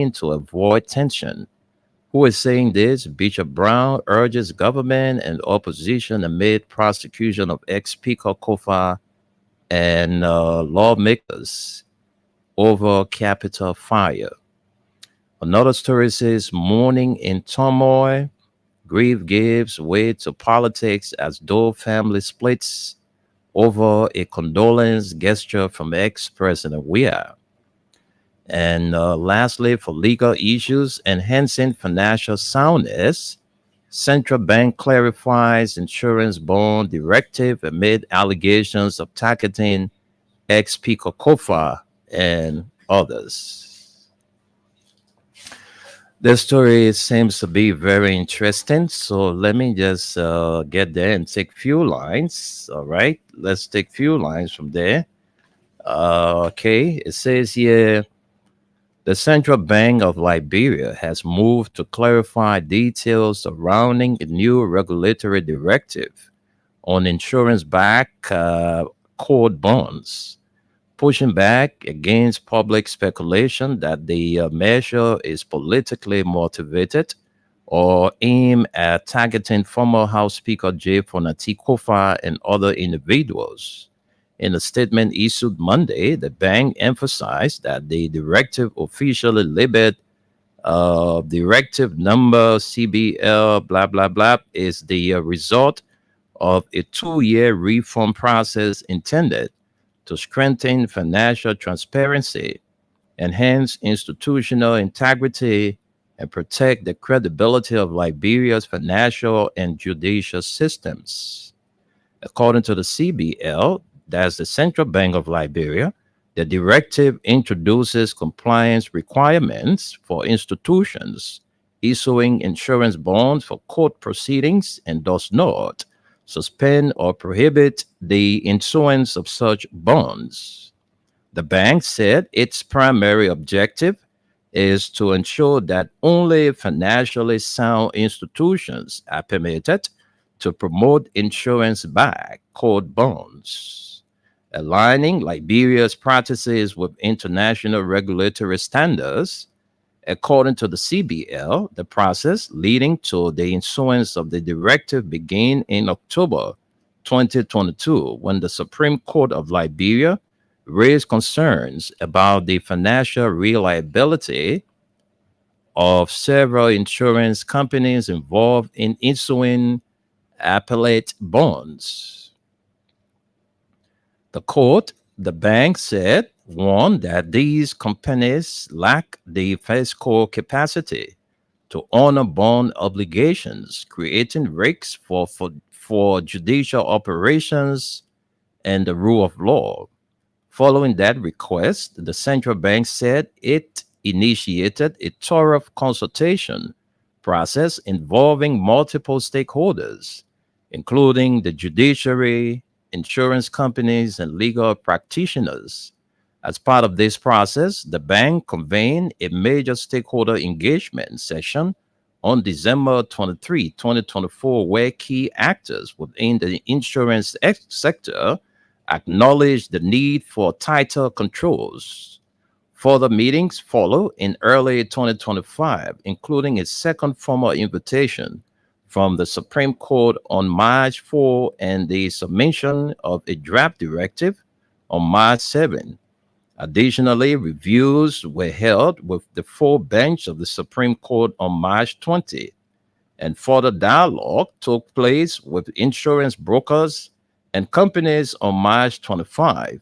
to avoid tension. Who is saying this? Bishop Brown urges government and opposition amid prosecution of ex-Speaker Kofa and lawmakers over Capitol fire. Another story says mourning in turmoil, grief gives way to politics as Dole family splits over a condolence gesture from ex-President Weah. And lastly, for legal issues, enhancing financial soundness, central bank clarifies insurance bond directive amid allegations of targeting ex-Speaker Kofa and others. The story seems to be very interesting. So let me just get there and take few lines. All right, let's take few lines from there. Okay, it says here the Central Bank of Liberia has moved to clarify details surrounding a new regulatory directive on insurance-backed court bonds, pushing back against public speculation that the measure is politically motivated or aimed at targeting former House Speaker Jay Fonati Kofa and other individuals. In a statement issued Monday, the bank emphasized that the directive officially labeled directive number CBL blah blah blah is the result of a 2-year reform process intended to strengthen financial transparency, enhance institutional integrity, and protect the credibility of Liberia's financial and judicial systems. According to the CBL, that's the Central Bank of Liberia, the directive introduces compliance requirements for institutions issuing insurance bonds for court proceedings and does not suspend or prohibit the issuance of such bonds. The bank said its primary objective is to ensure that only financially sound institutions are permitted to promote insurance-backed court bonds, aligning Liberia's practices with international regulatory standards. According to the CBL, the process leading to the issuance of the directive began in October 2022 when the Supreme Court of Liberia raised concerns about the financial reliability of several insurance companies involved in issuing appellate bonds. The court, the bank said, warned that these companies lack the fiscal capacity to honor bond obligations, creating risks for judicial operations and the rule of law. Following that request, the central bank said it initiated a thorough consultation process involving multiple stakeholders, including the judiciary, insurance companies, and legal practitioners. As part of this process, the bank convened a major stakeholder engagement session on December 23, 2024, where key actors within the insurance sector acknowledged the need for tighter controls. Further meetings follow in early 2025, including a second formal invitation from the Supreme Court on March 4 and the submission of a draft directive on March 7. Additionally, reviews were held with the full bench of the Supreme Court on March 20, and further dialogue took place with insurance brokers and companies on March 25.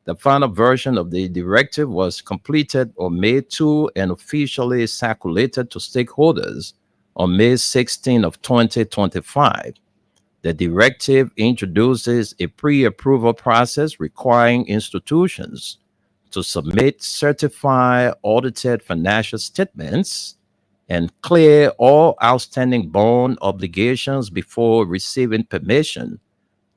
The final version of the directive was completed on May 2 and officially circulated to stakeholders on May 16 of 2025. The directive introduces a pre-approval process requiring institutions to submit certified audited financial statements and clear all outstanding bond obligations before receiving permission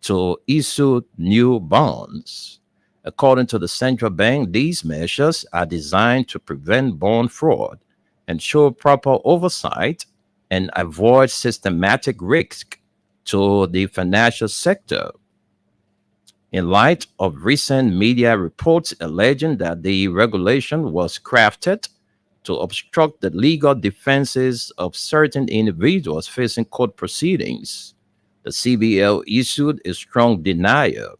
to issue new bonds. According to the central bank, these measures are designed to prevent bond fraud, ensure proper oversight, and avoid systematic risk to the financial sector. In light of recent media reports alleging that the regulation was crafted to obstruct the legal defenses of certain individuals facing court proceedings. The CBL issued a strong denial.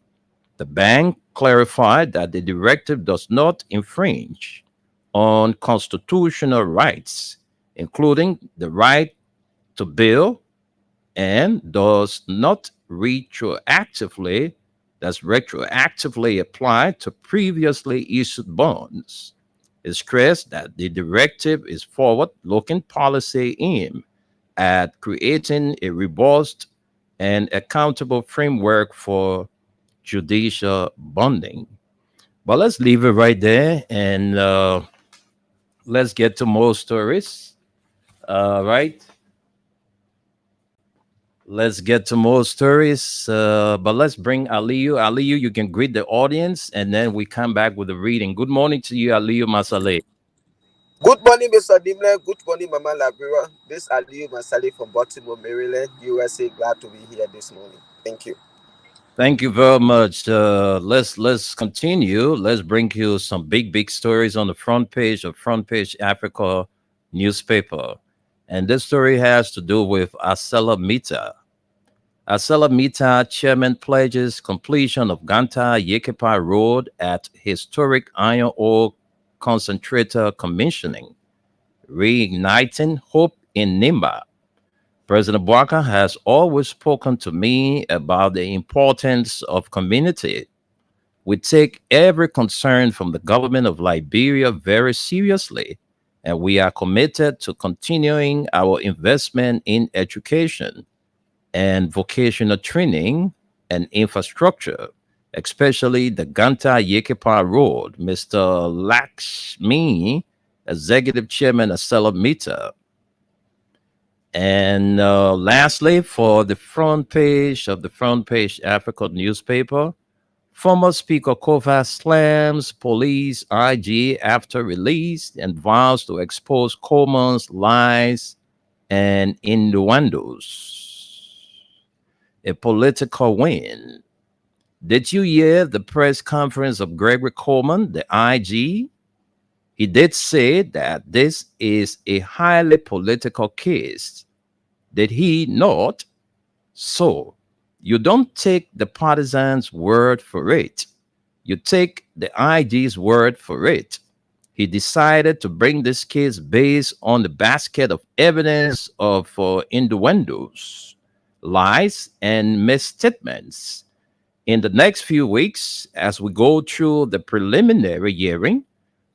The bank clarified that the directive does not infringe on constitutional rights, including the right to bail, and does not retroactively apply to previously issued bonds. It stressed that the directive is forward-looking policy aimed at creating a robust and accountable framework for judicial bonding. But let's leave it right there and let's get to more stories. Right? Let's get to more stories. But let's bring Aliyu. Aliyu, you can greet the audience and then we come back with the reading. Good morning to you, Aliyu Masale. Good morning, Mr. Dimle. Good morning, Mama Labira. This is Aliyu Masali from Baltimore, Maryland, USA. Glad to be here this morning. Thank you. Thank you very much. Let's continue. Let's bring you some big stories on the front page of Front Page Africa newspaper. And this story has to do with ArcelorMittal. ArcelorMittal chairman pledges completion of Ganta Yekepa Road at historic iron ore concentrator commissioning, reigniting hope in Nimba. President Bouaka has always spoken to me about the importance of community. We take every concern from the government of Liberia very seriously, and we are committed to continuing our investment in education and vocational training and infrastructure, especially the Ganta Yekepa Road. Mr. Lakshmi, Executive Chairman of ArcelorMittal. And lastly, for the front page of the Front Page Africa newspaper, former Speaker Kofa slams police IG after release and vows to expose Coleman's lies and innuendos. A political win. Did you hear the press conference of Gregory Coleman, the IG? He did say that this is a highly political case. Did he not? So, you don't take the partisan's word for it. You take the IG's word for it. He decided to bring this case based on the basket of evidence of innuendos, lies, and misstatements. In the next few weeks, as we go through the preliminary hearing,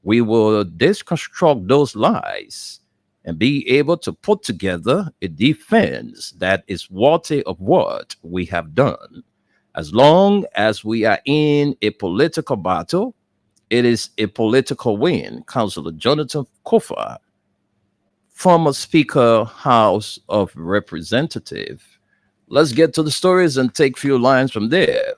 we will deconstruct those lies and be able to put together a defense that is worthy of what we have done. As long as we are in a political battle, it is a political win. Councillor Jonathan Kofa, former Speaker, House of Representatives. Let's get to the stories and take a few lines from there.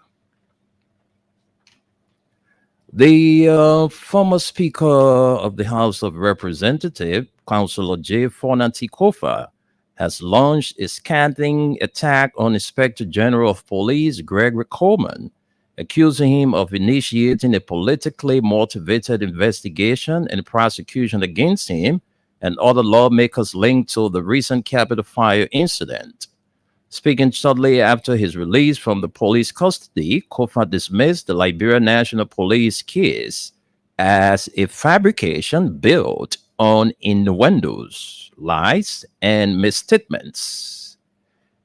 The former Speaker of the House of Representatives, Councillor J. Fonanti Kofa, has launched a scathing attack on Inspector General of Police Gregory Coleman, accusing him of initiating a politically motivated investigation and prosecution against him and other lawmakers linked to the recent Capitol Fire incident. Speaking shortly after his release from the police custody, Kofa dismissed the Liberia National Police case as a fabrication built on innuendos, lies, and misstatements,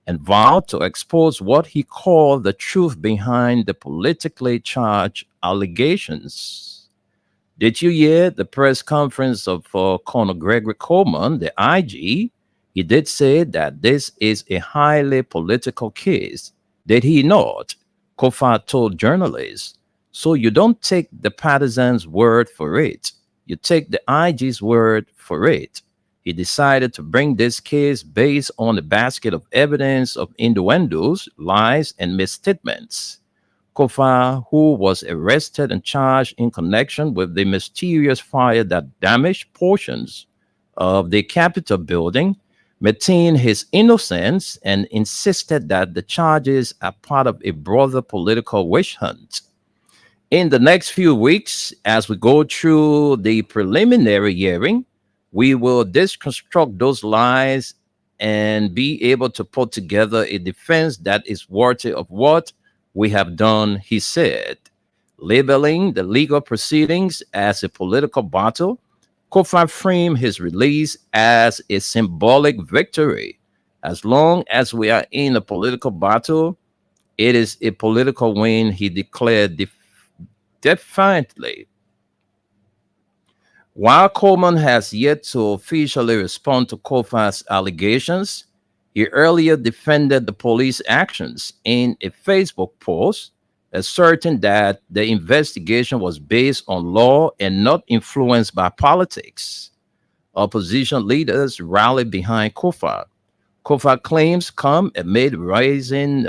and vowed to expose what he called the truth behind the politically charged allegations. Did you hear the press conference of Colonel Gregory Coleman, the IG? He did say that this is a highly political case. Did he not? Kofa told journalists. So you don't take the partisan's word for it. You take the IG's word for it. He decided to bring this case based on a basket of evidence of innuendos, lies, and misstatements. Kofa, who was arrested and charged in connection with the mysterious fire that damaged portions of the Capitol building, maintained his innocence and insisted that the charges are part of a broader political witch hunt. In the next few weeks, as we go through the preliminary hearing, We will deconstruct those lies and be able to put together a defense that is worthy of what we have done, he said. Labeling the legal proceedings as a political battle, Kofi framed his release as a symbolic victory. As long as we are in a political battle, it is a political win, he declared defiantly. While Coleman has yet to officially respond to Kofa's allegations, he earlier defended the police actions in a Facebook post, asserting that the investigation was based on law and not influenced by politics. Opposition leaders rallied behind Kofa. Kofa claims come amid rising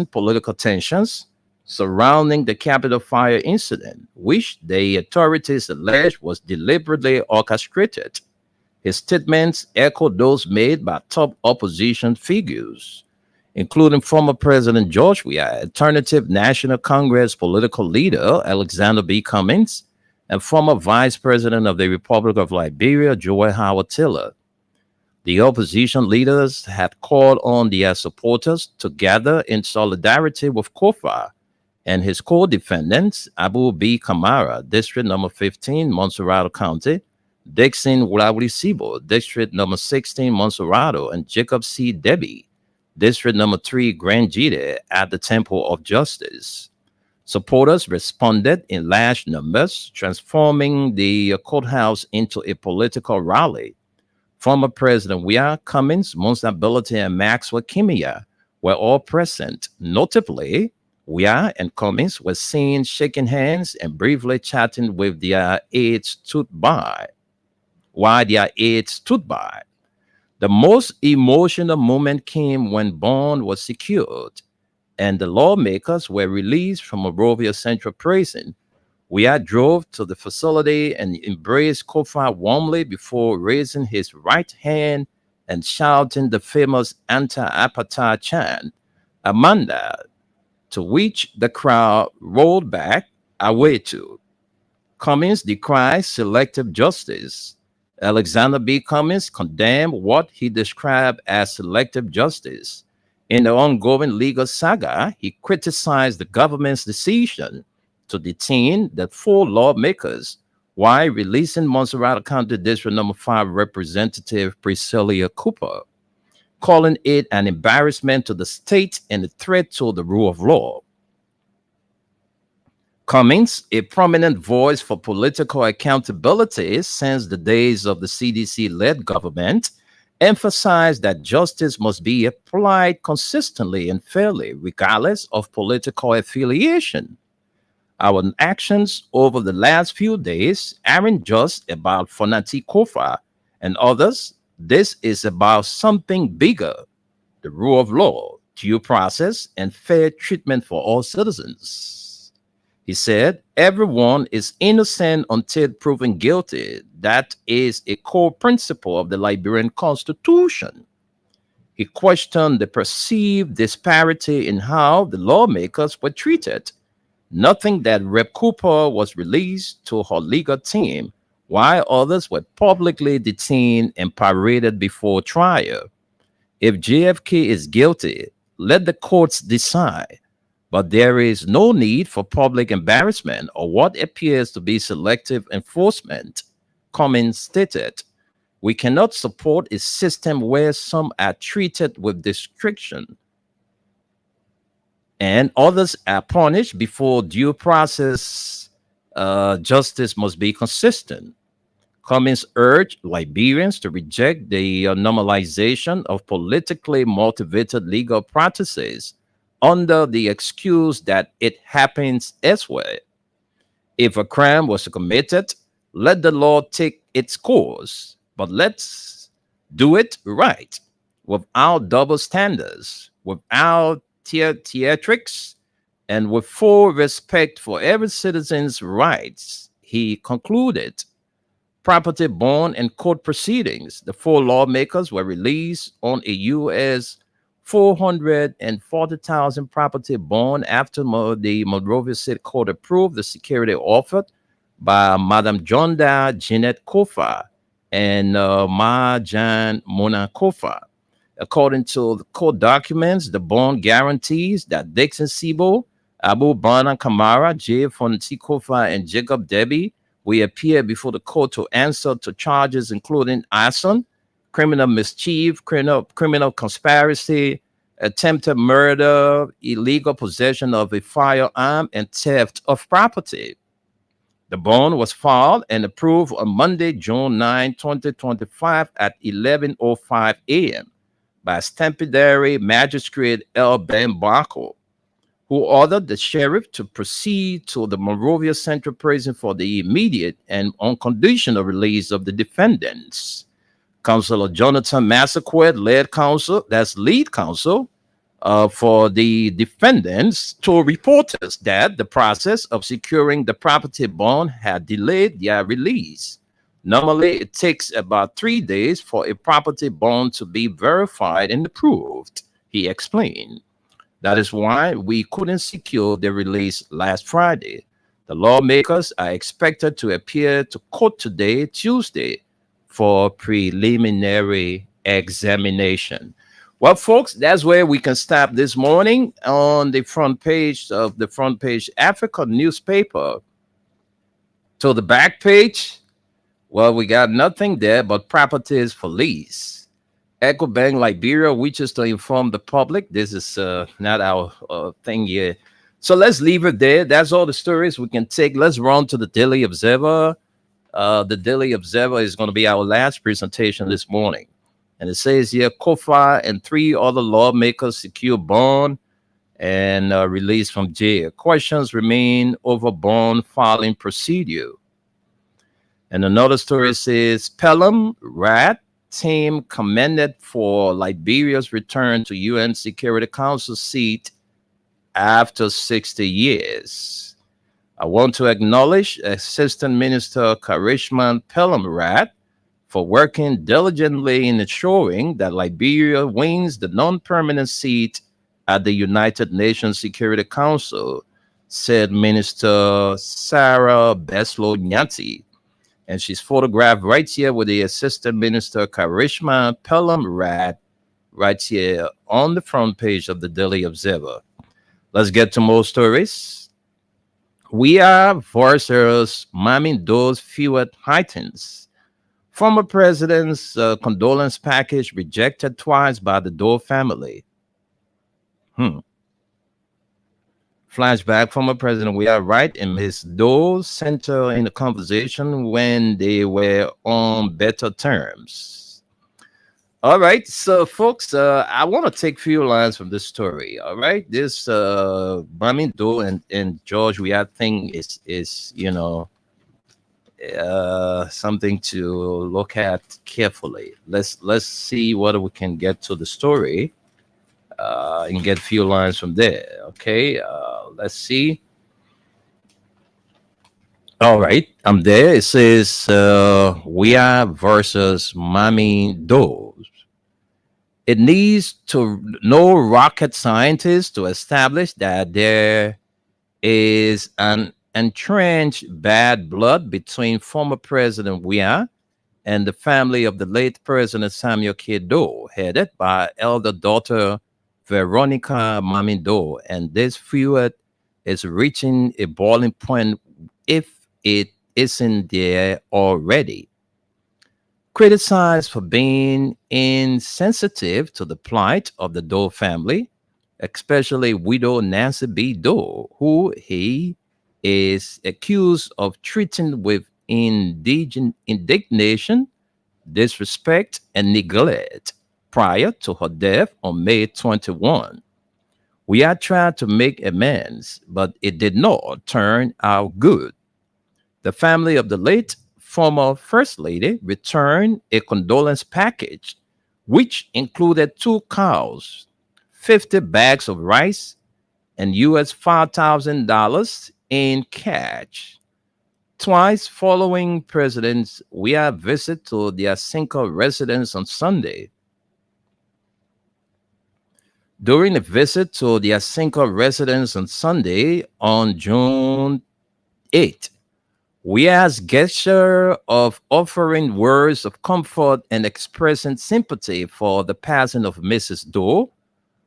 political tensions surrounding the Capitol fire incident, which the authorities allege was deliberately orchestrated. His statements echoed those made by top opposition figures, including former President George Weah, alternative National Congress political leader Alexander B. Cummings, and former Vice President of the Republic of Liberia, Joy Howard Taylor. The opposition leaders had called on their supporters to gather in solidarity with Kofa and his co-defendants, Abu B. Kamara, District Number 15, Montserrado County, Dixon Wulawisibo, District Number 16, Montserrado, and Jacob C. Debbie, District Number 3, Grand Jide, at the Temple of Justice. Supporters responded in large numbers, transforming the courthouse into a political rally. Former President Weah, Cummings, Monsability, and Maxwell Kimia were all present. Notably, Weah and Cummings were seen shaking hands and briefly chatting with their aides stood by. While their aides stood by. The most emotional moment came when bond was secured and the lawmakers were released from Monrovia Central Prison. Weah drove to the facility and embraced Kofa warmly before raising his right hand and shouting the famous anti-apartheid chant, Amanda, to which the crowd rolled back away to. Cummings decried selective justice. Alexander B. Cummings condemned what he described as selective justice. In the ongoing legal saga, he criticized the government's decision to detain the 4 lawmakers while releasing Montserrado County District Number 5 Representative Priscilla Cooper, calling it an embarrassment to the state and a threat to the rule of law. Cummings, a prominent voice for political accountability since the days of the CDC-led government, emphasized that justice must be applied consistently and fairly, regardless of political affiliation. Our actions over the last few days aren't just about Fonati Kofa and others. This is about something bigger: the rule of law, due process, and fair treatment for all citizens. He said, everyone is innocent until proven guilty. That is a core principle of the Liberian Constitution. He questioned the perceived disparity in how the lawmakers were treated, noting that Rep. Cooper was released to her legal team, while others were publicly detained and paraded before trial. If JFK is guilty, let the courts decide. But there is no need for public embarrassment or what appears to be selective enforcement, Cummings stated. We cannot support a system where some are treated with discretion and others are punished before due process. Justice must be consistent. Cummings urged Liberians to reject the normalization of politically motivated legal practices under the excuse that it happens elsewhere. If a crime was committed, let the law take its course, but let's do it right, without double standards, without theatrics, and with full respect for every citizen's rights, he concluded. Property bond and court proceedings. The 4 lawmakers were released on a U.S. $440,000 property bond after the Monrovia City Court approved the security offered by Madam Jonda Jeanette Kofa, and Majan Mona Kofa. According to the court documents, the bond guarantees that Dixon Sibo, Abu Bana Kamara, Jay Fonti Kofa, and Jacob Debbie will appear before the court to answer to charges including arson, criminal mischief, criminal conspiracy, attempted murder, illegal possession of a firearm, and theft of property. The bond was filed and approved on Monday, June 9, 2025 at 11:05 a.m. by Stampedary Magistrate L. Ben Barco, who ordered the sheriff to proceed to the Monrovia Central Prison for the immediate and unconditional release of the defendants. Counselor Jonathan Massaquet lead counsel for the defendants, told reporters that the process of securing the property bond had delayed their release. Normally, it takes about 3 days for a property bond to be verified and approved, he explained. That is why we couldn't secure the release last Friday. The lawmakers are expected to appear to court today, Tuesday, for preliminary examination. Well, folks, that's where we can stop this morning on the front page of the Front Page Africa newspaper. To the back page, well, we got nothing there but properties for lease. EcoBank Liberia wishes to inform the public. This is not our thing here. So let's leave it there. That's all the stories we can take. Let's run to the Daily Observer. The Daily Observer is going to be our last presentation this morning. And it says here, Kofa and 3 other lawmakers secure bond and release from jail. Questions remain over bond filing procedure. And another story says, Pelham Rat team commended for Liberia's return to UN Security Council seat after 60 years. I want to acknowledge Assistant Minister Karishma Pelham Rat for working diligently in ensuring that Liberia wins the non-permanent seat at the United Nations Security Council, said Minister Sarah Beslow Nyanti. And she's photographed right here with the Assistant Minister Karishma Pelham Rat right here on the front page of the Daily Observer. Let's get to more stories. We are versus Mamindo's feud heightens. Former president's condolence package rejected twice by the Doe family. Flashback, former president, we are right, and Ms. Doe center in the conversation when they were on better terms. All right, so folks, I want to take a few lines from this story. All right, this Mami Doe and George Weah thing is something to look at carefully. Let's see whether we can get to the story and get a few lines from there. Okay, let's see. All right, I'm there. It says Weah versus Mami Doe. It needs to no rocket scientist to establish that there is an entrenched bad blood between former President Weah and the family of the late President Samuel K. Doe, headed by elder daughter Veronica Mami Doe. And this feud is reaching a boiling point if it isn't there already. Criticized for being insensitive to the plight of the Doe family, especially widow Nancy B. Doe, who he is accused of treating with indignation, disrespect, and neglect prior to her death on May 21. We had tried to make amends, but it did not turn out good. The family of the late former First Lady returned a condolence package, which included 2 cows, 50 bags of rice, and US $5,000 in cash. Twice following President Weah's visit to their Cinco residence on Sunday. During a visit to their Cinco residence on Sunday on June 8th, Weah's gesture of offering words of comfort and expressing sympathy for the passing of Mrs. Doe,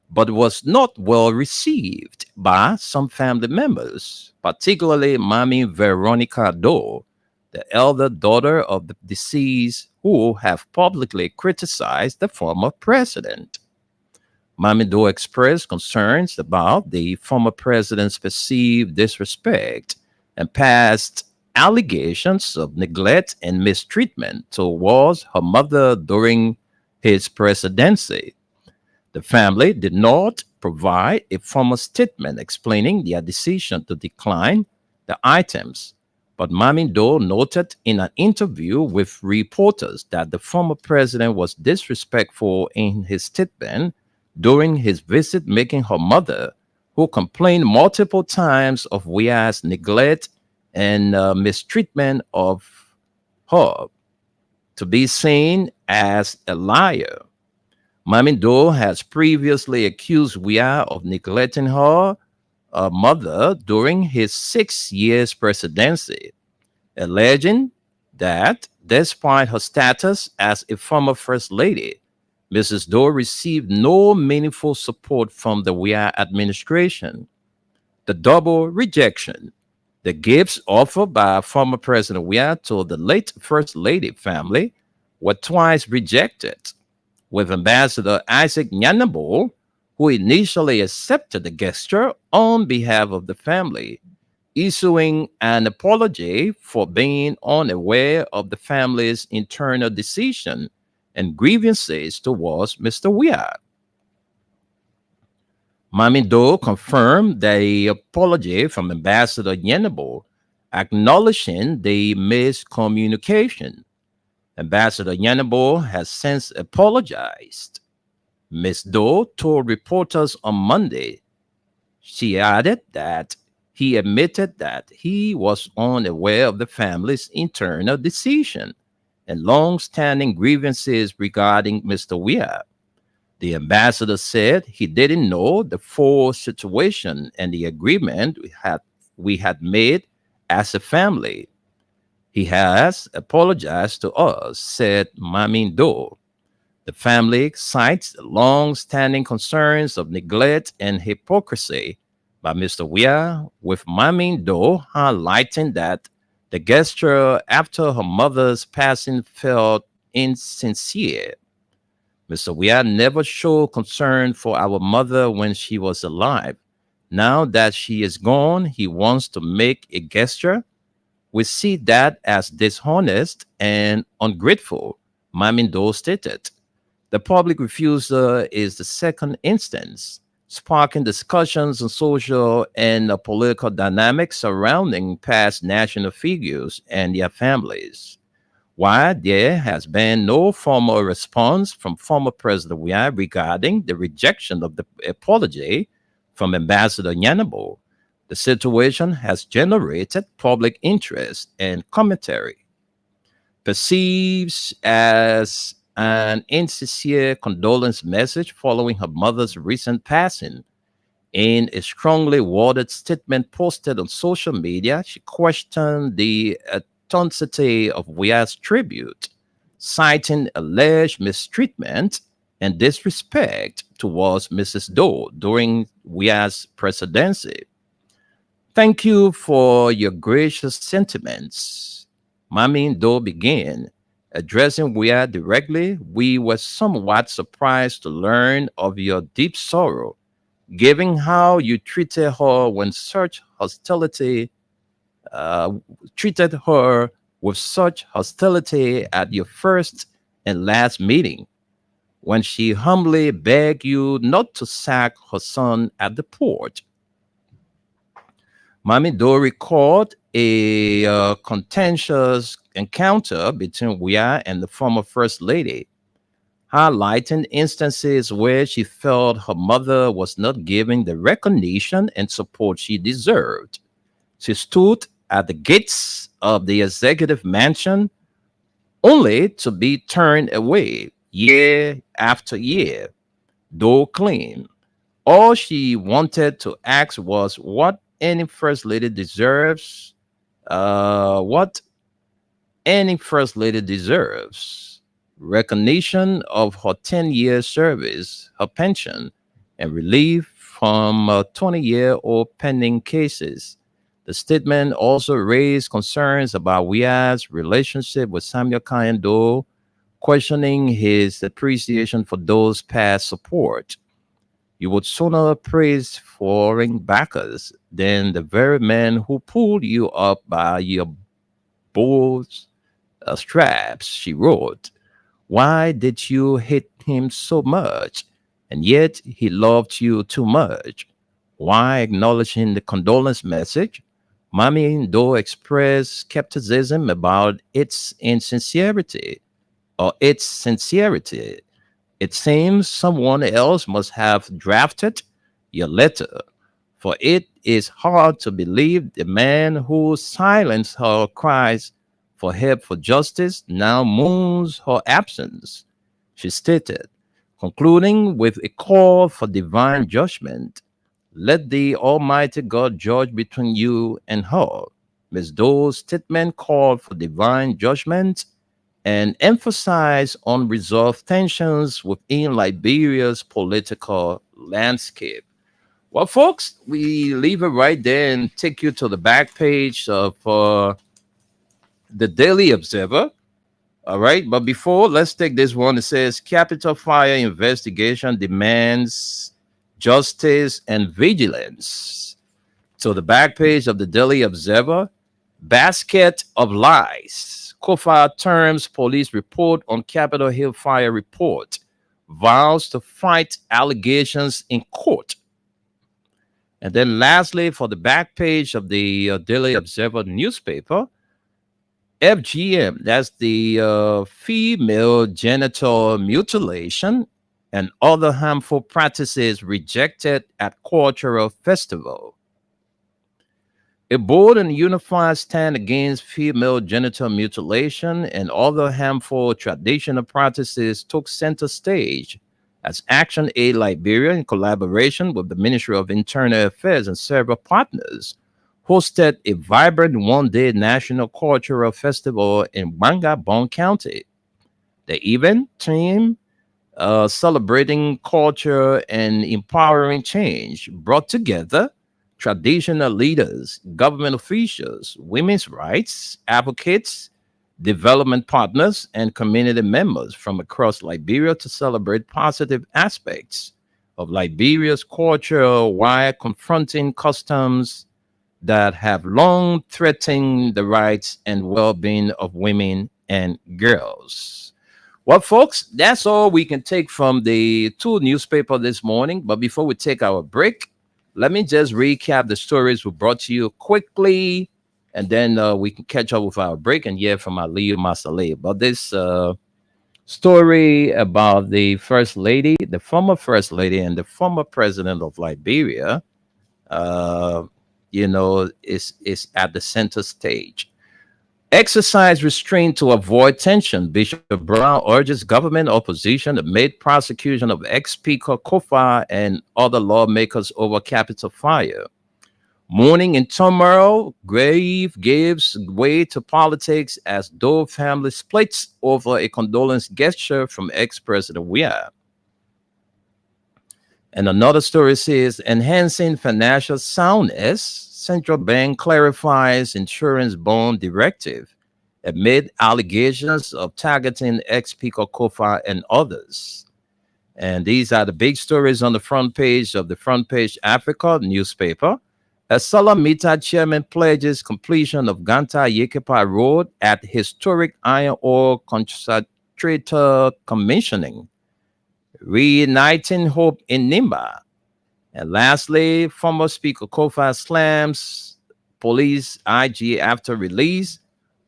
but was not well received by some family members, particularly Mommy Veronica Doe, the elder daughter of the deceased, who have publicly criticized the former president. Mommy Doe expressed concerns about the former president's perceived disrespect and past allegations of neglect and mistreatment towards her mother during his presidency. The family did not provide a formal statement explaining their decision to decline the items, but Mami Doe noted in an interview with reporters that the former president was disrespectful in his statement during his visit, making her mother, who complained multiple times of Weah's neglect and mistreatment of her, to be seen as a liar. Mamindo has previously accused Weah of neglecting her mother during his 6 years presidency, alleging that despite her status as a former first lady, Mrs. Doe received no meaningful support from the Weah administration. The double rejection. The gifts offered by former President Weah to the late First Lady family were twice rejected, with Ambassador Isaac Nyanabo, who initially accepted the gesture on behalf of the family, issuing an apology for being unaware of the family's internal decision and grievances towards Mr. Weah. Mamido confirmed the apology from Ambassador Nyanabo, acknowledging the miscommunication. Ambassador Nyanabo has since apologized. Ms. Doe told reporters on Monday. She added that he admitted that he was unaware of the family's internal decision and long-standing grievances regarding Mr. Weah. The ambassador said he didn't know the full situation and the agreement we had made as a family. He has apologized to us, said Mamin Doe. The family cites long-standing concerns of neglect and hypocrisy by Mr. Weah, with Mamin Doe highlighting that the gesture after her mother's passing felt insincere. Mr. Weah never showed concern for our mother when she was alive. Now that she is gone, he wants to make a gesture. We see that as dishonest and ungrateful, Mamindo stated. The public refusal is the second instance, sparking discussions on social and political dynamics surrounding past national figures and their families. While there has been no formal response from former President Weah regarding the rejection of the apology from Ambassador Nyanabo, the situation has generated public interest and commentary. Perceived as an insincere condolence message following her mother's recent passing. In a strongly worded statement posted on social media, she questioned the authenticity of Weah's tribute, citing alleged mistreatment and disrespect towards Mrs. Doe during Weah's presidency. Thank you for your gracious sentiments. Mami Doe began. Addressing Weah directly, we were somewhat surprised to learn of your deep sorrow, given how you uh, treated her with such hostility at your first and last meeting, when she humbly begged you not to sack her son at the port. Mami Do recalled a contentious encounter between Weah and the former First Lady, highlighting instances where she felt her mother was not giving the recognition and support she deserved. She stood at the gates of the executive mansion only to be turned away year after year. Doe claimed all she wanted to ask was what any first lady deserves, What any first lady deserves: recognition of her 10-year service, her pension, and relief from 20-year-old pending cases. The statement also raised concerns about Wia's relationship with Samuel Kayando, questioning his appreciation for those past support. You would sooner praise foreign backers than the very men who pulled you up by your balls straps, she wrote. Why did you hate him so much? And yet he loved you too much. Why, acknowledging the condolence message, Mami Ndo expressed skepticism about its insincerity or its sincerity. It seems someone else must have drafted your letter, for it is hard to believe the man who silenced her cries for help for justice now mourns her absence, she stated, concluding with a call for divine judgment. Let the Almighty God judge between you and her. Ms. Doe's statement called for divine judgment and emphasized unresolved tensions within Liberia's political landscape. Well, folks, we leave it right there and take you to the back page of the Daily Observer. All right. But before, let's take this one. It says Capital Fire investigation demands justice and vigilance. So, the back page of the Daily Observer, basket of lies. Kofa terms police report on Capitol Hill fire report, vows to fight allegations in court. And then lastly, for the back page of the Daily Observer newspaper, FGM, that's the female genital mutilation and other harmful practices rejected at cultural festival. A bold and unified stand against female genital mutilation and other harmful traditional practices took center stage as Action Aid Liberia, in collaboration with the Ministry of Internal Affairs and several partners, hosted a vibrant one-day national cultural festival in Bangabong County. The event theme, celebrating culture and empowering change, brought together traditional leaders, government officials, women's rights advocates, development partners, and community members from across Liberia to celebrate positive aspects of Liberia's culture while confronting customs that have long threatened the rights and well-being of women and girls. Well, folks, that's all we can take from the two newspaper this morning. But before we take our break, let me just recap the stories we brought to you quickly, and then we can catch up with our break and hear from Aliyu Masale. But this story about the first lady, the former first lady, and the former president of Liberia, uh, is at the center stage. Exercise restraint to avoid tension. Bishop Brown urges government opposition amid prosecution of ex-speaker Kofa and other lawmakers over Capitol fire. Mourning and turmoil, grave gives way to politics as Doe family splits over a condolence gesture from ex-president Weah. And another story says enhancing financial soundness, central bank clarifies insurance bond directive amid allegations of targeting ex-speaker Kofa and others. And these are the big stories on the front page of the Front Page Africa newspaper. A Salamita chairman pledges completion of Ganta Yekepa Road at historic iron ore concentrator commissioning, reuniting hope in Nimba. And lastly, former Speaker Kofa slams police IG after release,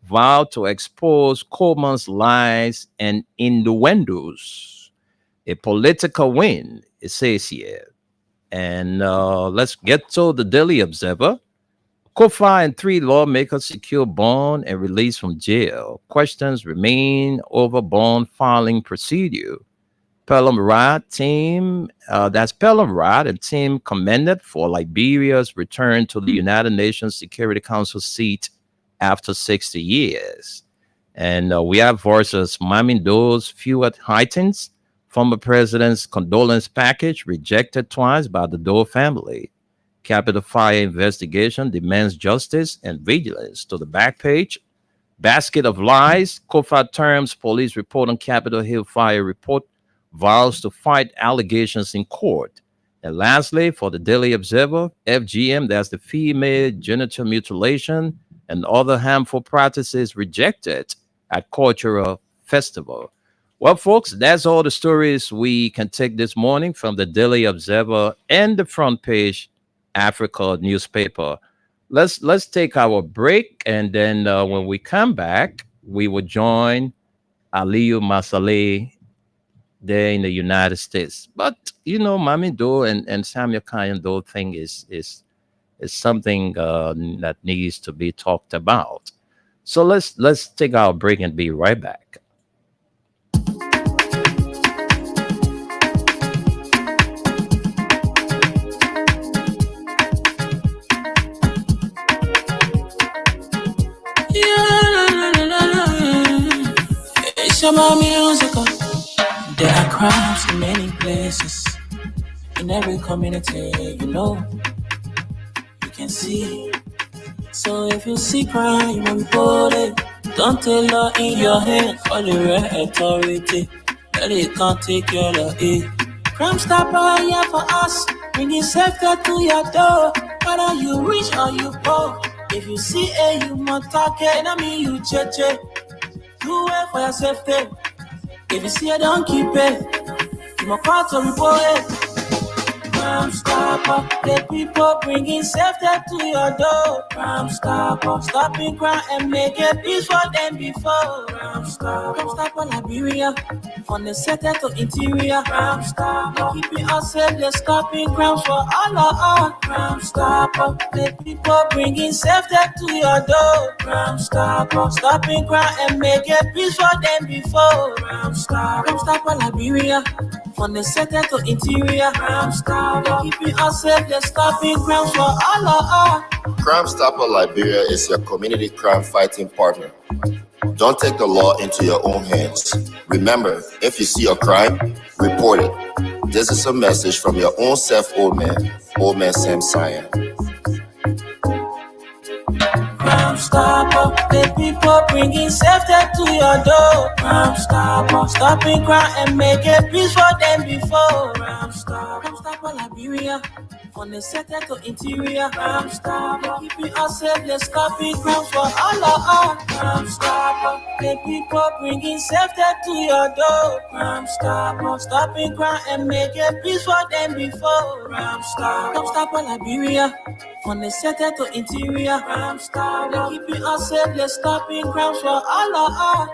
vowed to expose Coleman's lies and innuendos. A political win, it says here. And let's get to the Daily Observer. Kofa and three lawmakers secure bond and release from jail. Questions remain over bond filing procedure. Pelham Rod team, that's Pelham Rod and team commended for Liberia's return to the United Nations Security Council seat after 60 years. And we have versus Mamindo's few heightens, former president's condolence package rejected twice by the Doe family. Capitol Fire investigation demands justice and vigilance. To the back page, basket of lies. Kofa terms police report on Capitol Hill fire report vows to fight allegations in court. And lastly, for the Daily Observer, FGM, that's the female genital mutilation and other harmful practices rejected at cultural festival. Well, folks, that's all the stories we can take this morning from the Daily Observer and the front page Africa newspaper. Let's take our break, and then when we come back, we will join Aliyu Masale there in the United States. But Mami Do and Samuel Kayan Do thing is something that needs to be talked about. So let's take our break and be right back. There are crimes in many places, in every community, you can see. So if you see crime, you will report it. Don't take law in your hand, call the right authority. That it can't take care of it. Crime Stopper here for us, bringing safety to your door. Whether you rich or you poor, if you see a human talking, I mean you check. Do it for your safety. If you see it, don't keep it. You must call to report it. Crime Stopper, the people bringing safety to your door. Crime Stopper, stopping crime and make it peace for them before. Crime Stopper, Liberia, from the center to interior. Crime Stopper, keeping us safe, they're stopping crimes for all of us. Crime Stopper, the people bringing safety to your door. Crime Stopper, stopping crime and make it peace for them before. Crime Stopper, Liberia, from the center to interior. Crime Stopper, keeping us safe, they're stopping crimes for all of us. Crime Stopper Liberia is your community crime fighting partner. Don't take the law into your own hands. Remember, if you see a crime, report it. This is a message from your own self, Old Man Sam Cyan. Crime Stopper, the people bringing safety to your door. Crime Stopper, stopping crime and make it peace for them before. Crime Stopper, Liberia, from the center to interior. Crime Stopper, keeping us safe, they're stopping crimes for all of us. Crime Stopper, the people bringing safety to your door. Crime Stopper, stopping crime and make it peace for them before. Crime Stopper, Liberia, from the center to interior. Crime Stopper, keeping us safe, they're stopping crimes for all of us.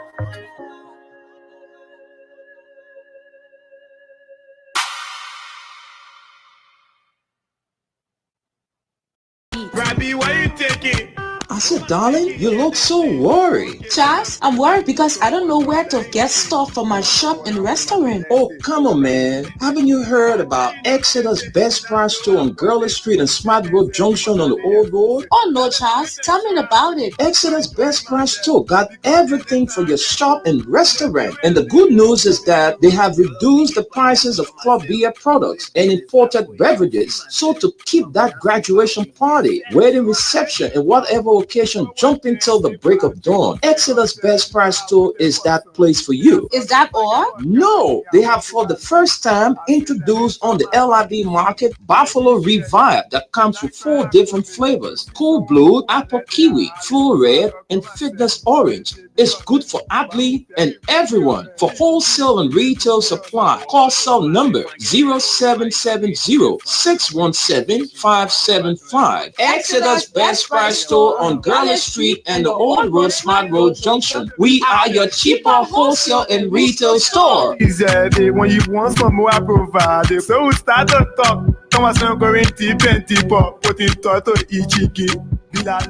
Robbie, why you taking? I said, darling, you look so worried. Charles, I'm worried because I don't know where to get stuff for my shop and restaurant. Oh, come on, man. Haven't you heard about Exeter's Best Price Store on Gurley Street and Smart Road Junction on the Old Road? Oh, no, Charles. Tell me about it. Exeter's Best Price Store got everything for your shop and restaurant. And the good news is that they have reduced the prices of club beer products and imported beverages. So to keep that graduation party, wedding reception, and whatever occasion jumping till the break of dawn, Exeter's Best Price Store is that place for you. Is that all? No, they have for the first time introduced on the LID market Buffalo Revive that comes with 4 different flavors: Cool Blue, Apple Kiwi, Full Red, and Fitness Orange. It's good for athlete and everyone. For wholesale and retail supply, call cell number 0770-617-575. Exeter's Best Price Store on Gurley Street and the Old Road Smart Road Junction. We are your cheaper wholesale and retail store. Easy, when you want some more, I provide. So we start to talk. Come on, some going to 20 pop, put it to Ichiki.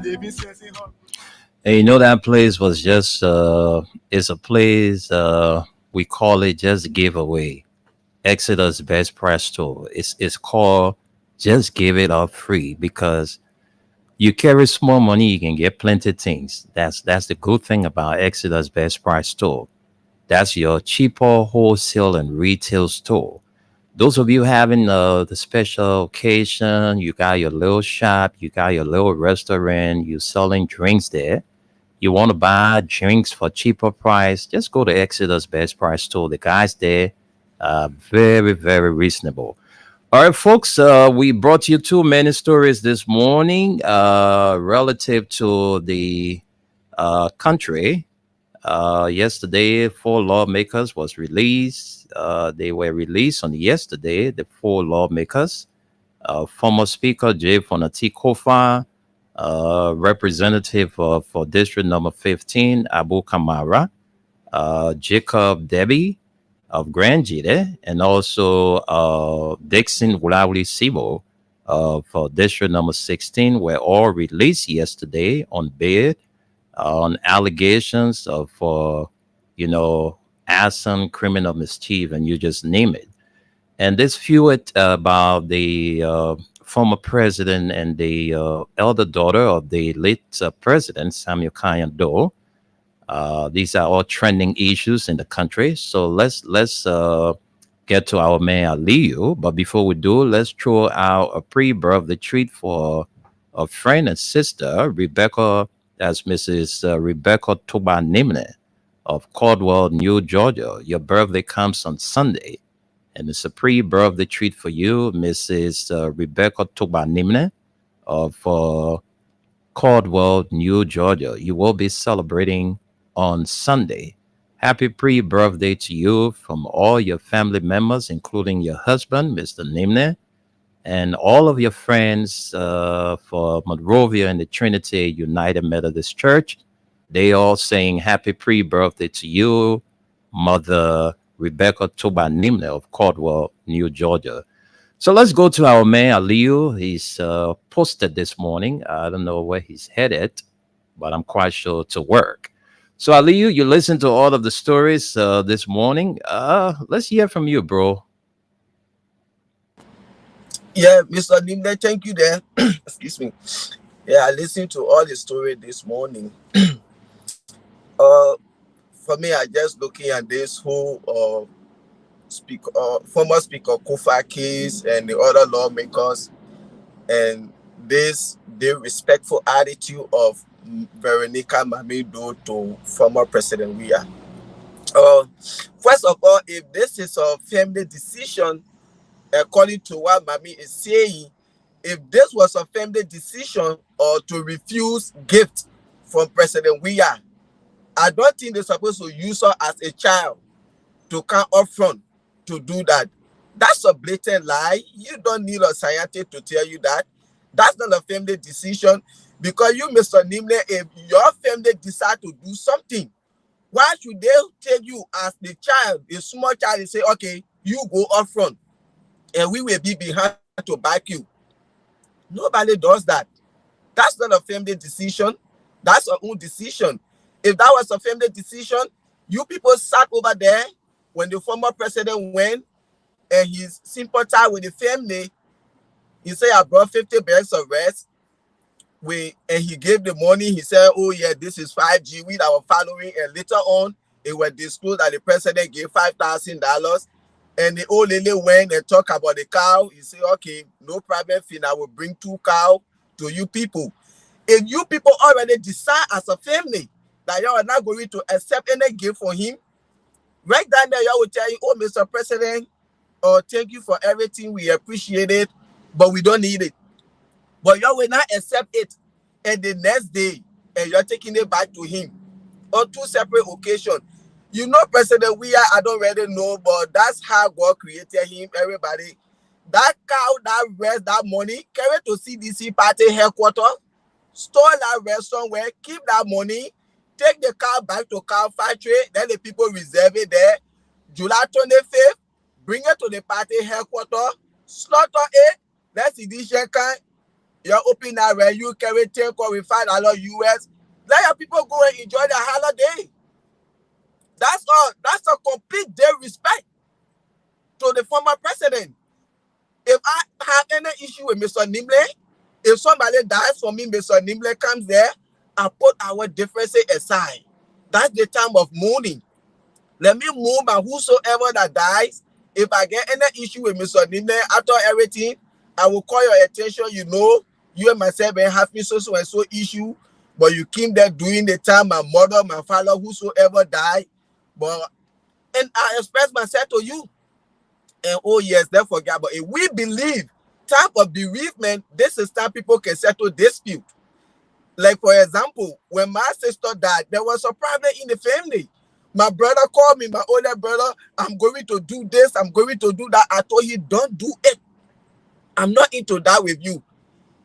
Living sense in her. And that place was just it's a place we call it just giveaway. Exeter's Best Price Store. It's called just give it up free because You carry small money, you can get plenty things. That's the good thing about Exodus Best Price Store. That's your cheaper wholesale and retail store. Those of you having the special occasion, you got your little shop, you got your little restaurant, you selling drinks there. You want to buy drinks for cheaper price, just go to Exodus Best Price Store. The guys there are very, very reasonable. All right, folks, we brought you too many stories this morning relative to the country. Yesterday, four lawmakers was released. They were released on yesterday, the four lawmakers. Former Speaker Jay Fonati Kofa, Representative for District Number 15, Abu Kamara, Jacob Debbie of Grand Jide, and also Dixon Wulawi Sibo for District Number 16 were all released yesterday on bail on allegations of, arson, criminal mischief, and you just name it. And this fueled about the former president and the elder daughter of the late president, Samuel Kayan Do. These are all trending issues in the country. So let's get to our man Aliyu. But before we do, let's throw out a pre-birthday treat for a friend and sister, Rebecca. That's Mrs. Rebecca Toba Nimne of Caldwell, New Georgia. Your birthday comes on Sunday, and it's a pre-birthday treat for you, Mrs. Rebecca Toba Nimne of Caldwell, New Georgia. You will be celebrating on Sunday. Happy pre-birthday to you from all your family members, including your husband, Mr. Nimne, and all of your friends for Monrovia and the Trinity United Methodist Church. They all saying happy pre-birthday to you, Mother Rebecca Toba Nimne of Caldwell, New Georgia. So let's go to our man Aliyu. He's posted this morning. I don't know where he's headed, but I'm quite sure to work. So Aliyu, you listened to all of the stories this morning. Let's hear from you, bro. Yeah, Mr. Nimle, thank you there. Excuse me. Yeah, I listened to all the story this morning. For me, I just looking at this whole former Speaker Kofa case and the other lawmakers, and the respectful attitude of Veronica Mamido to former President Weah. First of all, if this is a family decision, according to what Mami is saying, if this was a family decision or to refuse gift from President Weah, I don't think they're supposed to use her as a child to come up front to do that. That's a blatant lie. You don't need a scientist to tell you that. That's not a family decision. Because you, Mr. Nimle, if your family decide to do something, why should they take you as the child, a small child, and say, okay, you go up front and we will be behind to back you? Nobody does that. That's not a family decision. That's our own decision. If that was a family decision, you people sat over there when the former president went and he sympathized with the family. He said, I brought 50 bags of rice. And he gave the money. He said, oh yeah, this is 5G with our following. And later on, it was disclosed that the president gave $5,000. And the old lady went and talked about the cow. He said, okay, no problem, Finn, I will bring 2 cows to you people. If you people already decide as a family that you are not going to accept any gift from him, right down there, y'all will tell you, oh, Mr. President, thank you for everything. We appreciate it, but we don't need it. But y'all will not accept it. And the next day, and you're taking it back to him on 2 separate occasions. You know, President Weah, I don't really know, but that's how God created him, everybody. That cow, that rest, that money, carry to CDC party headquarters, store that rest somewhere, keep that money, take the cow back to cow factory, then the people reserve it there. July 25th, bring it to the party headquarters, slaughter it, let's see this can. You're open now where you carry 10 with $5 US. Let your people go and enjoy their holiday. That's all. That's a complete disrespect to the former president. If I have any issue with Mr. Nimle, If somebody dies for me, Mr. Nimble comes there, I put our differences aside. That's the time of mourning. Let me mourn by whosoever that dies. If I get any issue with Mr. Nimble, after everything, I will call your attention. You know, you and myself may have me so and so issue, but you came there during the time my mother, my father, whosoever died. But and I express myself to you. And oh yes, don't forget. But if we believe type of bereavement, this is time people can settle dispute. Like for example, when my sister died, there was a problem in the family. My brother called me, my older brother, I'm going to do this, I'm going to do that. I told him, don't do it. I'm not into that with you.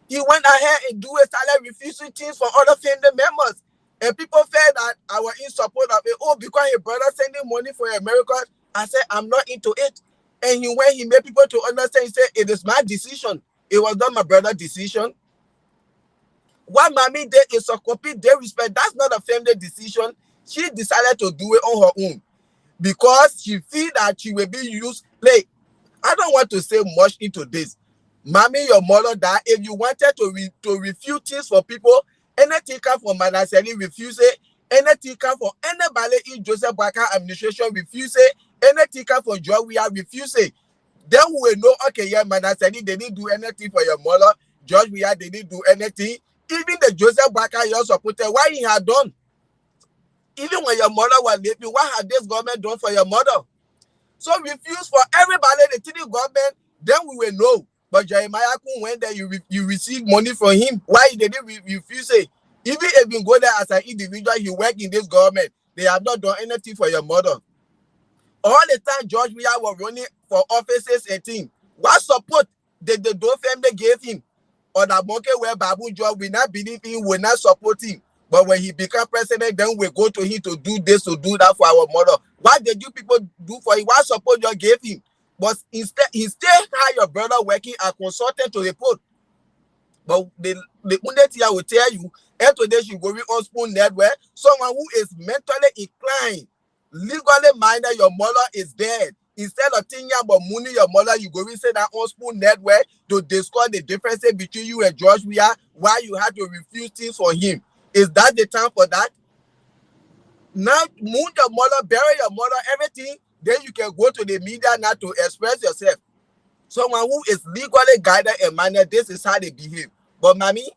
He went ahead and started refusing things from other family members. And people felt that I was in support of it. Oh, because his brother sending money for America. I said, I'm not into it. And he made people to understand, he said, it is my decision. It was not my brother's decision. What mommy did is a complete disrespect. That's not a family decision. She decided to do it on her own because she feel that she will be used. Like, I don't want to say much into this. Mommy, your mother died. If you wanted to refuse things for people, anything come from Manaseli, refuse it. Anything come from anybody in Joseph Boakai administration, refuse it. Anything come from Joe, we are refuse it. Then we will know, okay, yeah, Manaseli, they didn't do anything for your mother. George, we are, they didn't do anything. Even the Joseph Boakai you also put there, why he had done? Even when your mother was living, what had this government done for your mother? So refuse for everybody, the city government, then we will know. But Jeremiah went there, you receive money from him. Why they didn't refuse it? Even if you go there as an individual, you work in this government, they have not done anything for your mother. All the time George Weah was running for offices and things, what support did the Doe family gave him? Or the monkey where Babu George will not believe him, will not support him. But when he become president, then we go to him to do this, to do that for our mother. What did you people do for him? What support you gave him? But instead, he still had your brother working as consultant to report. But the Undetia will tell you, and today she going on Spoon Network, someone who is mentally inclined, legally minded, your mother is dead. Instead of thinking about money, your mother, you go and say that on Spoon Network to discuss the differences between you and George Weah, why you had to refuse things for him. Is that the time for that? Now, moon your mother, bury your mother, everything, then you can go to the media now to express yourself. Someone who is legally guided and managed, this is how they behave. But mommy,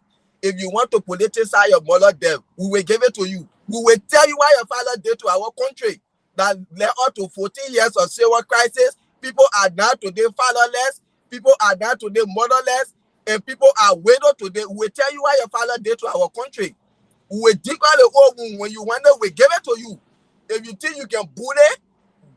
if you want to politicize your mother death, we will give it to you. We will tell you what your father did to our country. That led up to 14 years of civil crisis. People are now today fatherless. People are now today motherless. And people are widowed today. We will tell you what your father did to our country. We will dig out the old wound. When you wonder, we give it to you. If you think you can bully,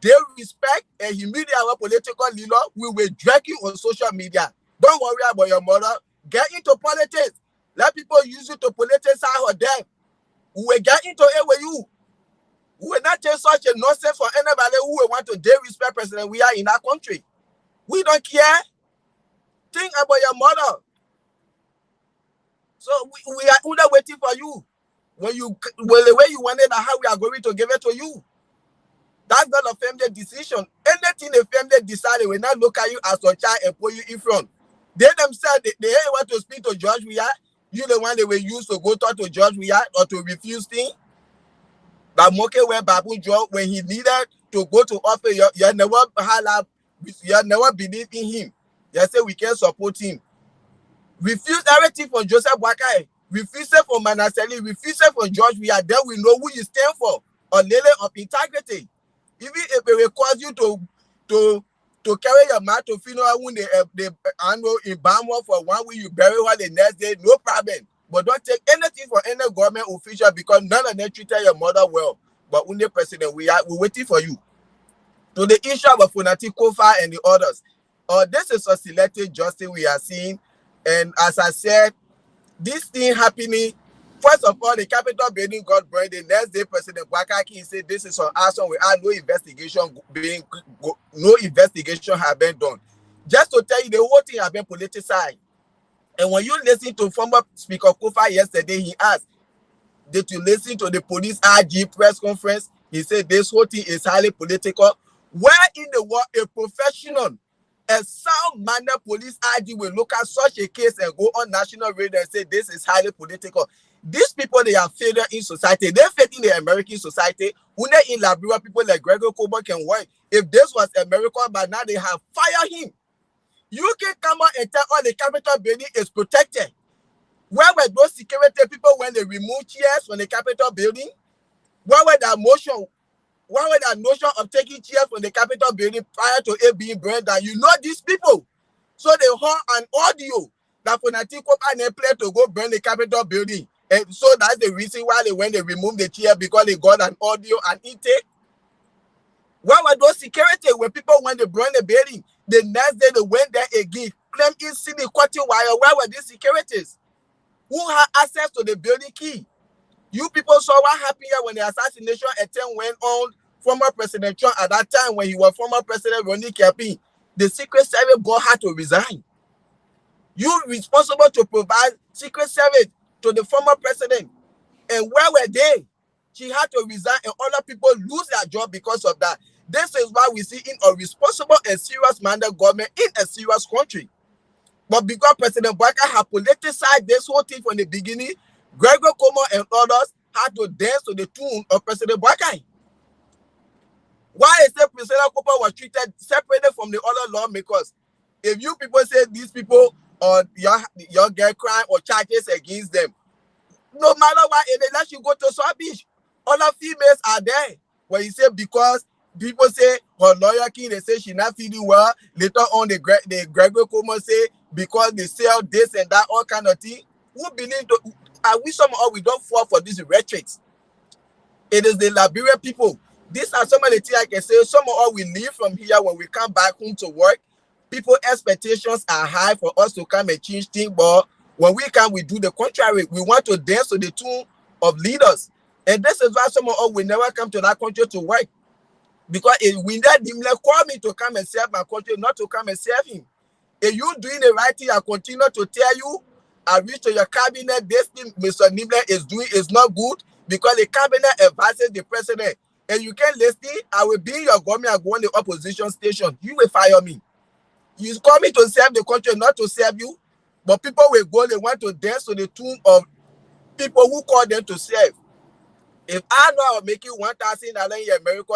they respect and humiliate our political leader, we will drag you on social media. Don't worry about your mother. Get into politics. Let people use it to politicize her death. We will get into it with you. We will not take such a nonsense for anybody who will want to disrespect President we are in our country. We don't care. Think about your mother. So we are only waiting for you. When the way you want it, how we are going to give it to you. That's not a family decision. Anything the family decided will not look at you as a child and put you in front. They themselves, they ain't want to speak to George Weah. You the one they will use to go talk to George Weah or to refuse things. But Moke where Babu Joe, when he needed to go to office, you never believe in him. You say we can support him. Refuse everything from Joseph Boakai. Refuse it from Manaseli. Refuse it from George Weah. Then we know who you stand for. A lady of integrity. Even if it requires you to carry your mat to funeral when the annual in Bamwa for 1 week, you bury her the next day, no problem. But don't take anything from any government official because none of them treated your mother well. But when the president, we're waiting for you. To the issue of Funati Kofa and the others. This is a selective justice we are seeing. And as I said, this thing happening. First of all, the Capitol building got burned. The next day, President Boakai said this is an action without no investigation have been done. Just to tell you, the whole thing has been politicized. And when you listen to former Speaker Kofa yesterday, he asked, did you listen to the police RG press conference? He said this whole thing is highly political. Where in the world a professional A sound-minded police IG will look at such a case and go on national radio and say this is highly political. These people, they are failure in society. They're failing the American society. When they in Liberia, people like Gregory Comer can work. If this was America, by now they have fired him. You can come out and tell all the Capitol building is protected. Where were those security people when they removed chairs from the Capitol building? Where were that motion? Where were that notion of taking chairs from the Capitol building prior to it being burned down? You know these people. So they heard an audio that Fonatiko and they play to go burn the Capitol building. And so that's the reason why they removed the chair, because they got an audio and intake. Where were those security when people, when they burned the building, the next day they went there again, claimed in city cutting wire? Where were these securities? Who had access to the building key? You people saw what happened here when the assassination attempt went on former President Trump at that time when he was former President Ronnie Kepi. The Secret Service board had to resign. You responsible to provide Secret Service to the former president. And where were they? She had to resign and other people lose their job because of that. This is why we see in a responsible and serious-minded government in a serious country. But because President Bouakai had politicized this whole thing from the beginning, Gregory Comer and others had to dance to the tune of President Bouakai. Why is it President Comer was treated separated from the other lawmakers? If you people say these people or your get crime or charges against them, no matter what, they let you go to South Beach. Other females are there. When you say because people say her lawyer king, they say she's not feeling well. Later on, the Gregory Comer say because they sell this and that, all kind of thing. Who believe? I wish somehow we don't fall for these rhetoric. It is the Liberian people. These are some of the things I can say. Somehow we leave from here when we come back home to work. People expectations are high for us to come and change things, but when we come, we do the contrary. We want to dance to the tune of leaders. And this is why some of us will never come to that country to work. Because if we let him call me to come and serve my country, not to come and serve him. If you doing the right thing, I continue to tell you, I reach to your cabinet, this thing Mr. Nimble is doing is not good because the cabinet advises the president. And you can't listen, I will be in your government and go on the opposition station. You will fire me. You call me to serve the country, not to serve you. But people will go, they want to dance to the tune of people who call them to serve. If I know I was making $1,000 in America,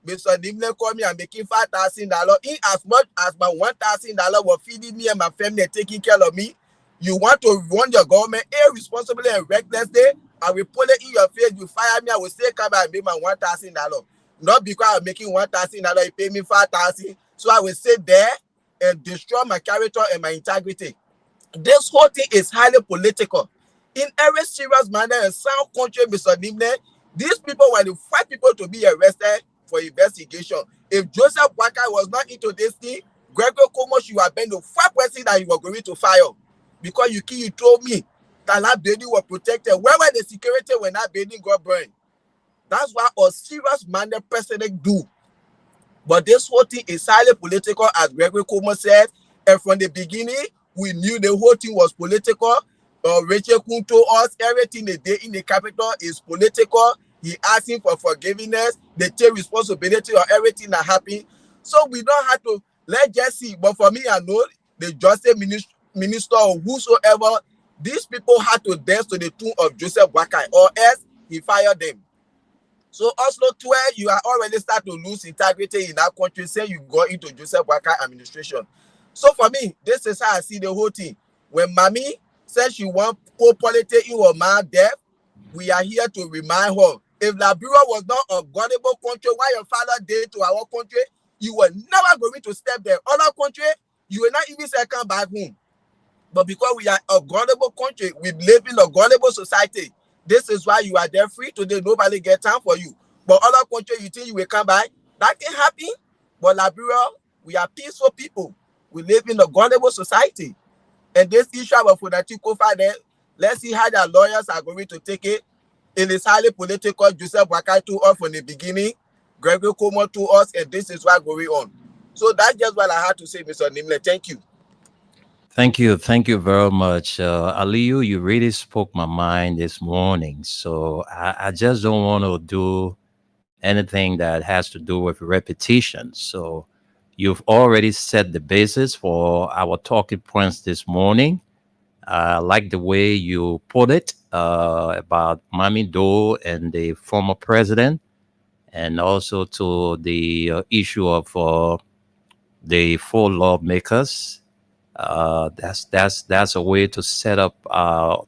Mr. Nimble called me and making $5,000. In as much as my $1,000 was feeding me and my family and taking care of me, you want to run your government irresponsibly and recklessly, I will pull it in your face, you fire me, I will still come back and make my $1,000. Not because I'm making $1,000, you pay me $5,000. So I will sit there and destroy my character and my integrity. This whole thing is highly political. In every serious manner and sound country, Mr. Nimble, these people were the five people to be arrested for investigation. If Joseph Bouakai was not into this thing, Gregory Comer should have been the first person that you were going to fire. Because you told me that building was protected. Where were the security when that building got burned? That's what a serious-minded president do. But this whole thing is highly political, as Gregory Comer said. And from the beginning, we knew the whole thing was political. Rachel Kun told us everything they did in the capital is political. He asking for forgiveness. They take responsibility of everything that happened. So we don't have to let just see. But for me, I know the justice minister or whosoever, these people had to dance to the tune of Joseph Bouakai, or else he fired them. So Oslo 12, you are already start to lose integrity in that country, saying you go into Joseph Bouakai administration. So for me, this is how I see the whole thing. When Mami says she want co-politics in her man death, we are here to remind her. If Liberia was not a gullible country, what your father did to our country, you were never going to step there. Other country, you will not even say come back home. But because we are a gullible country, we live in a gullible society. This is why you are there free today. Nobody get time for you. But other country, you think you will come back? That can happen. But Liberia, we are peaceful people. We live in a gullible society. And this issue of Fonatiko Fade, let's see how the lawyers are going to take it. It is highly political. Joseph Bouakai told us from the beginning. Gregory Comer told us, and this is what's going on. So that's just what I had to say, Mr. Nimble. Thank you. Thank you. Thank you very much. Aliyu, you really spoke my mind this morning. So I just don't want to do anything that has to do with repetition. So You've already set the basis for our talking points this morning. I like the way you put it about Mami Do and the former president, and also to the issue of the four lawmakers. That's a way to set up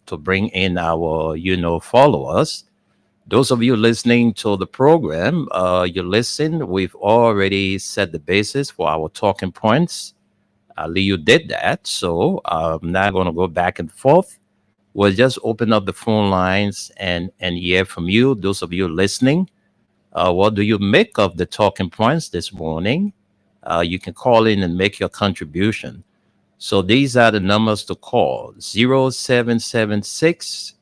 to bring in our followers. Those of you listening to the program, you listen. We've already set the basis for our talking points. Leo did that, so I'm not going to go back and forth. We'll just open up the phone lines and hear from you. Those of you listening, what do you make of the talking points this morning? You can call in and make your contribution. So these are the numbers to call: 0776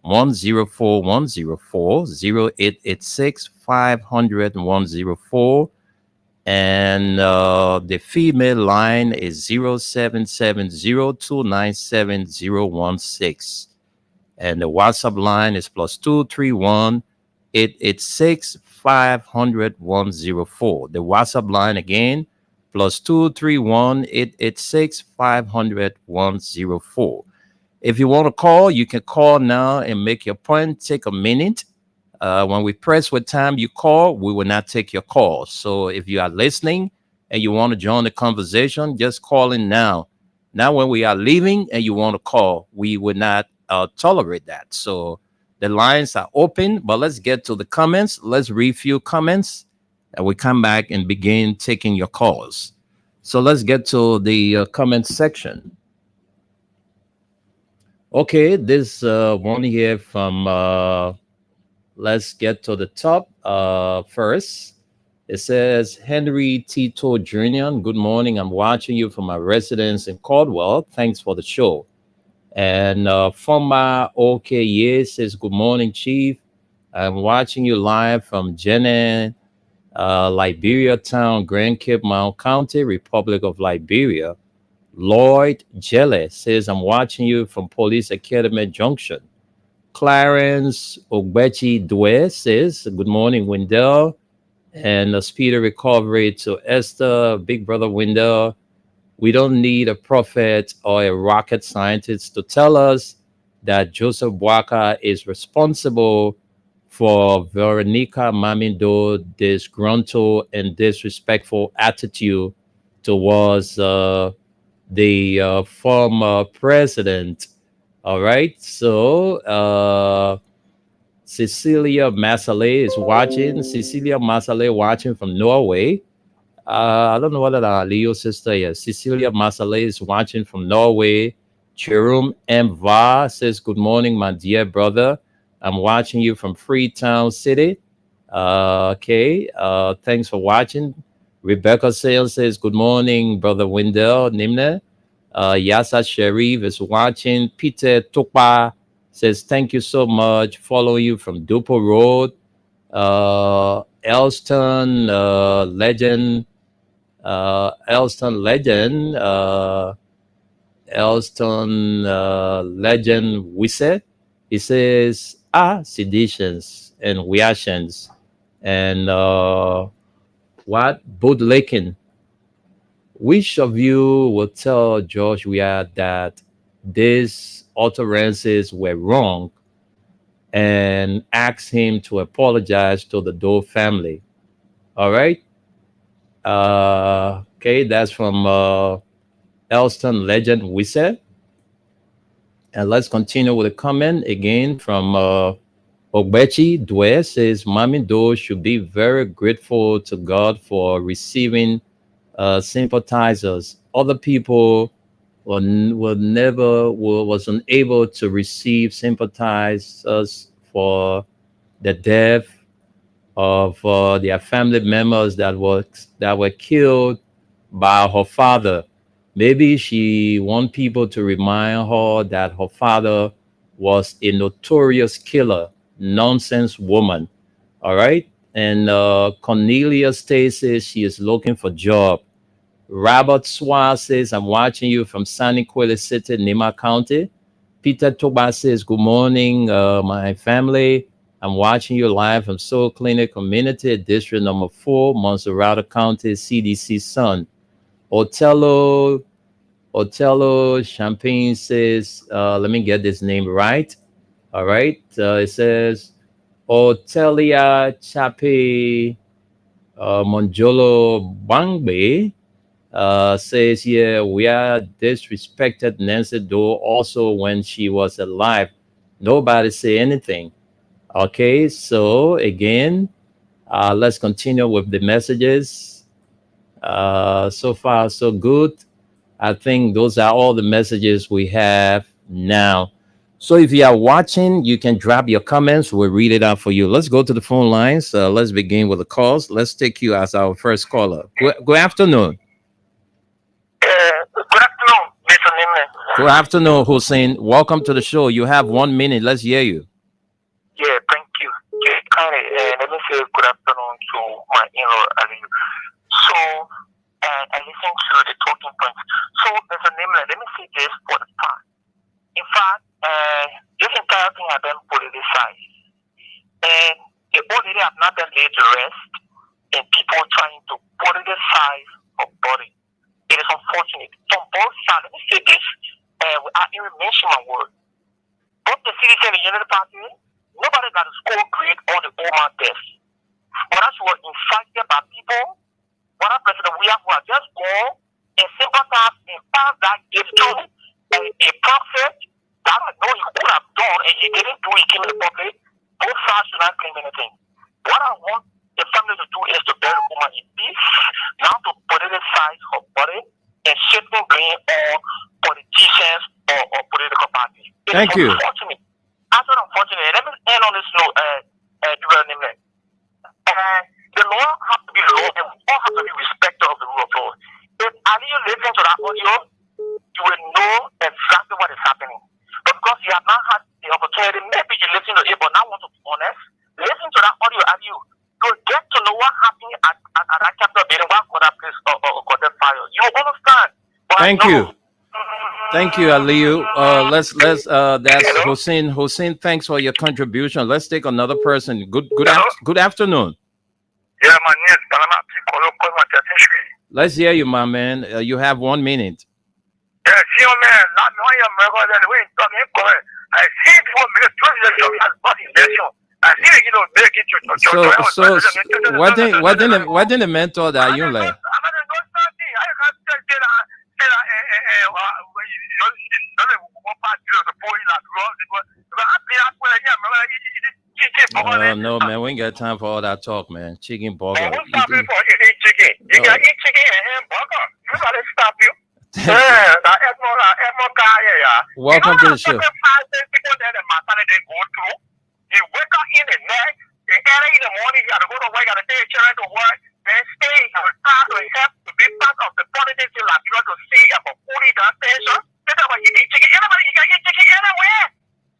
104 104, 0886 500 104. And the female line is 0770297016. And the WhatsApp line is +231 886 500 104. The WhatsApp line again, +231 886 500 104. If you want to call, you can call now and make your point. Take a minute. When we press what time you call, we will not take your call. So if you are listening and you want to join the conversation, just call in now. Now, when we are leaving and you want to call, we will not tolerate that. So the lines are open, but let's get to the comments. Let's read few comments and we come back and begin taking your calls. So let's get to the comment section. Okay, this one here from... let's get to the top first. It says, Henry Tito Jr., good morning. I'm watching you from my residence in Caldwell. Thanks for the show. And Foma OKye says, good morning, Chief. I'm watching you live from Jenin, Liberia Town, Grand Cape Mount County, Republic of Liberia. Lloyd Jelle says, I'm watching you from Police Academy Junction. Clarence Ogbechi Dwe says, good morning, Wendell, and a speedy recovery to Esther, Big Brother Wendell. We don't need a prophet or a rocket scientist to tell us that Joseph Boaka is responsible for Veronica Mamindo disgruntled and disrespectful attitude towards the former president. All right, so Cecilia Masale is watching. Cecilia Masale watching from Norway. I don't know whether that Leo's sister is. Cecilia Masale is watching from Norway. Jerome M. Va says, good morning, my dear brother. I'm watching you from Freetown City. Okay, thanks for watching. Rebecca Sales says, good morning, brother Wendell Nimne. Yasa Sharif is watching. Peter Tukpa says, thank you so much. Follow you from Dupo Road. Elston Legend. Elston Legend. Elston Legend Wisse. He says, seditions and reactions. And what? Bootlicking. Which of you will tell George Weah that these utterances were wrong and ask him to apologize to the Doe family? All right. Okay, that's from Elston Legend Wisse. And let's continue with a comment again from Ogbechi Dwe says, Mami Do should be very grateful to God for receiving sympathizers. Other people wasn't able to receive sympathizers for the death of their family members that were killed by her father. Maybe she wants people to remind her that her father was a notorious killer, nonsense woman. All right. And Cornelia says she is looking for job. Robert Swa says, I'm watching you from Saniquele City, Nima County. Peter Toba says, good morning, my family. I'm watching you live from Soul Clinic Community District number 4, Monserrate County, CDC Sun. Otello Champagne says, let me get this name right. All right. It says Otelia Chape Monjolo Bangbe says here, we are disrespected Nancy Doe also when she was alive. Nobody say anything. Okay, so again, let's continue with the messages. So far, so good. I think those are all the messages we have now. So if you are watching, you can drop your comments. We'll read it out for you. Let's go to the phone lines. Let's begin with the calls. Let's take you as our first caller. Good afternoon. Good afternoon, Mr. Nimne. Good afternoon, Hussein. Welcome to the show. You have 1 minute. Let's hear you. Yeah, thank you. Kindly, let me say good afternoon to my in-law, Ali. So, I listened to the talking points. So, Mr. Nimne, let me say this for the start. In fact, this entire thing has been politicized. And the already have not been laid to rest in people trying to politicize a body. It is unfortunate. From both sides, let me say this, I even mention my word. Both the CDC and the Unity Party, nobody got a score grade on the Omar death. But as were incited by people, what our president we have who are just gone and sympathize and pass that gift to a prophet that I know he could have done and he didn't do it in the public. Both sides should not claim anything. What I want the family to do is to bury the woman in peace, not to politicize her body and shifting blame on politicians or political parties. Thank you. Unfortunate. That's what unfortunate. Let me end on this note, the law has to be the law and we all have to be respected of the rule of law. If Ali you listen to that audio, you will know exactly what is happening. But because you have not had the opportunity, maybe you listen to it but not want to be honest, listen to that audio and you get to know what happened at that chapter building, what got that place or got that fire. You understand? But Thank you. Thank you, Aliyu. That's Hussein. Hussein, thanks for your contribution. Let's take another person. Good afternoon. Yeah, my name is Palama. Let's hear you, my man. You have 1 minute. Yeah, see, man, not knowing your mother and the way it's coming. I see people make a choice as not invention. I see, you know, they get you. What didn't the mentor that you like? No, man, we ain't got time for all that talk, man. Chicken burger. You got eat chicken and hamburger. You gotta stop you. Welcome to the show. You wake up in the night, early in the morning, you gotta go to work, you gotta take your children to work, then stay and start to help to be part of the politics in Liberia to see about pulling that tension. Think about eating chicken. Anybody, you can eat chicken anywhere.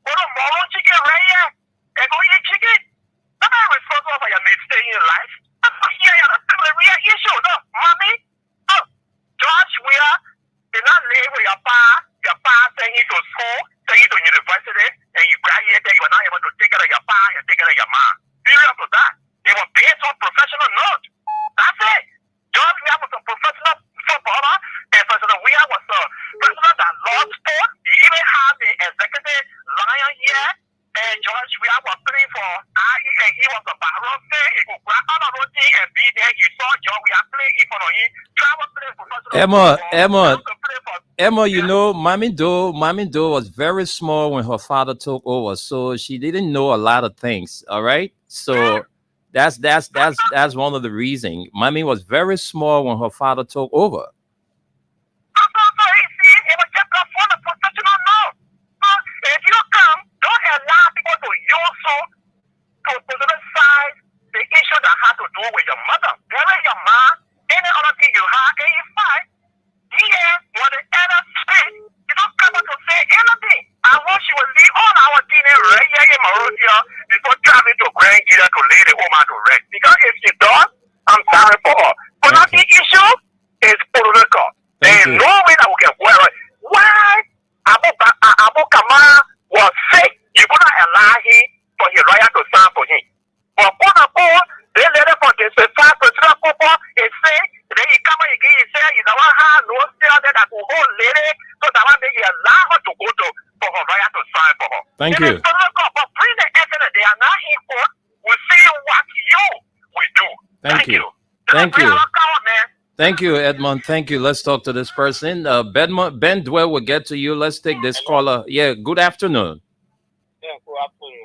Go to Moro chicken right here and go eat chicken. Nobody responsible for your mistake in life. That's a real issue. No, mommy. Oh, George, we are not live with your pa send you to school, send you to university, and you graduate, you were not able to take care of your pa and take care of your mom. Period for that. They were based on professional note. That's it. George Weah was a professional footballer, and President Weah was a president that loved sport. He even had the executive lion here, and George Weah was playing for IE, and he was a baron fan. He could grab all of those things and be there. He saw George Weah play in front of him. Travel play professional Emma, you know, Mommy Doe was very small when her father took over, so she didn't know a lot of things. All right, so that's one of the reasons. Mommy was very small when her father took over. If you come, don't allow people to use you to politicize the issue that had to do with your mother. Bury your mom, any other thing you have, and you fight. Yeah, when the elder speak, you don't come out to say anything. I want you to leave all our dinner right here in Marodia before traveling to Grand Gita to lay the woman to rest. Because if she does, I'm sorry for her. But not the issue is political. There is no way that we can wear it. Why Abu Kamal was sick, you could not allow him for his lawyer to sign for him. But they let him for this 5 whole lady, so that one may allow her to go to for her lawyer to sign for her. Thank It you. is political, but bring the evidence. They are not in court. We'll see what you will do. Thank you. Thank you. Thank you, Edmond. Thank you. Let's talk to this person. Ben Dwell will get to you. Let's take this caller. Yeah, good afternoon. Yeah, good afternoon.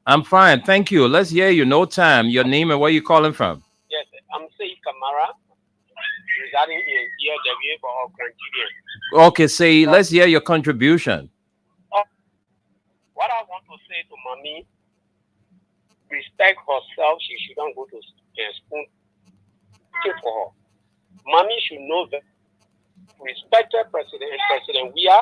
I'm fine. Thank you. Let's hear you. No time. Your name and where you calling from? Yes, I'm Said Kamara, regarding ELW for our Nigerian. Okay, say, let's hear your contribution. What I want to say to Mommy, respect herself. She shouldn't go to spoon for her. Mommy should know that respected President Weah.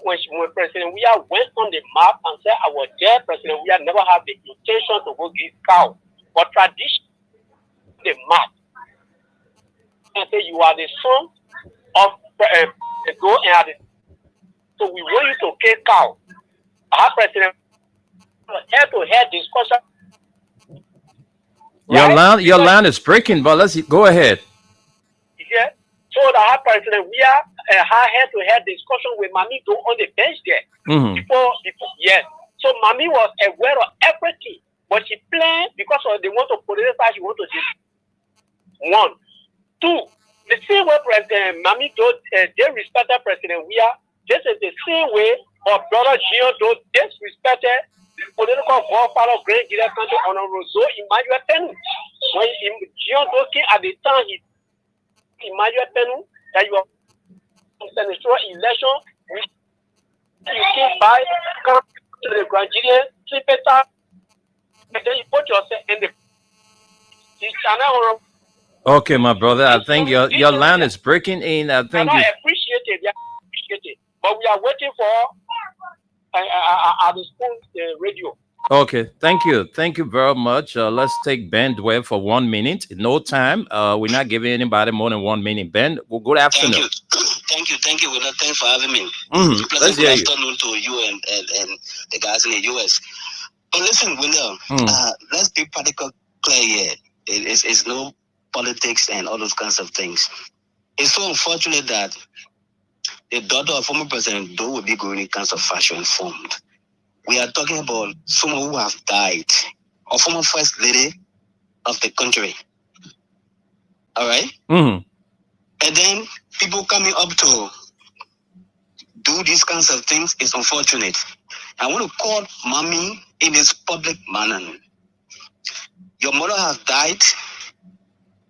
When President Weah went on the map and said, "I was there," President Weah never had the intention to go give cow. But tradition, the map, and say you are the son of the go and so we want you to kill cow. Our president head-to-head discussion. Your line is breaking, but let's go ahead. Yeah. So the president, we are head-to-head discussion with Mami Do on the bench there. Mm-hmm. Before, yes. So Mami was aware of everything, but she planned because they want to politicize. She want to do 1, 2. The same way President Mami Do disrespected President Weah. This is the same way our brother Gio Do disrespected the political godfather of Great Nigeria country Honorable Zoe Emmanuel Tenu. When Gio Do came at the time, he Emmanuel Tenu that you are senatorial election, which you came by, come to the Nigerian, sleep better, and then you put yourself in the channel. Okay, my brother. I think your line is breaking in. I think I appreciate it. Yeah, appreciate it. But we are waiting for the school radio. Okay, thank you very much. Let's take Ben Dwell for 1 minute. No time. We're not giving anybody more than 1 minute. Ben, well, good afternoon. Thank you. Well, thanks for having me. Mm-hmm. Let's hear you. Good afternoon to you and the guys in the US. But listen, William, let's be particularly clear here. It's no politics and all those kinds of things. It's so unfortunate that the daughter of former President Doe will be going in kinds of fashion informed. We are talking about someone who have died, or former first lady of the country. All right? Mm-hmm. And then people coming up to do these kinds of things is unfortunate. I want to call Mommy in this public manner. Your mother has died.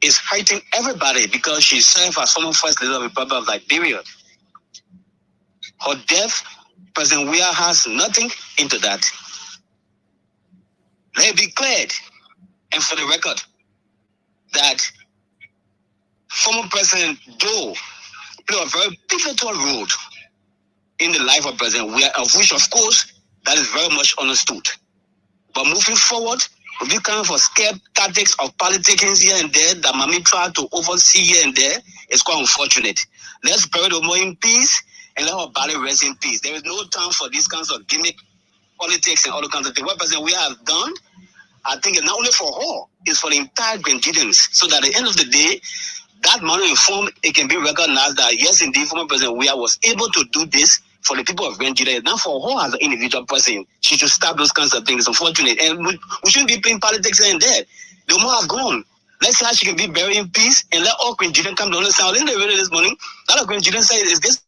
It's hurting everybody because she served as former first lady of the Republic of Liberia. Her death, President Weah has nothing into that. Let it be cleared, and for the record, that former President Doe played a very pivotal role in the life of President Weah, of which, of course, that is very much understood. But moving forward, with this kind of scare tactics of politicians here and there that Mommy tried to oversee here and there, it's quite unfortunate. Let's bury the more in peace and let our body rest in peace. There is no time for these kinds of gimmick politics and all the kinds of things. What President we have done, I think it's not only for her, it's for the entire Grenadians. So that at the end of the day, that money informed, it can be recognized that yes, indeed, former President Weah was able to do this for the people of Nigeria. Not for her as an individual person. She should stop those kinds of things. It's unfortunate. And we shouldn't be playing politics here and there. The more have gone. Let's see how she can be buried in peace and let all Nigerians come to understand. In the radio this morning, a lot of Nigerians say, is this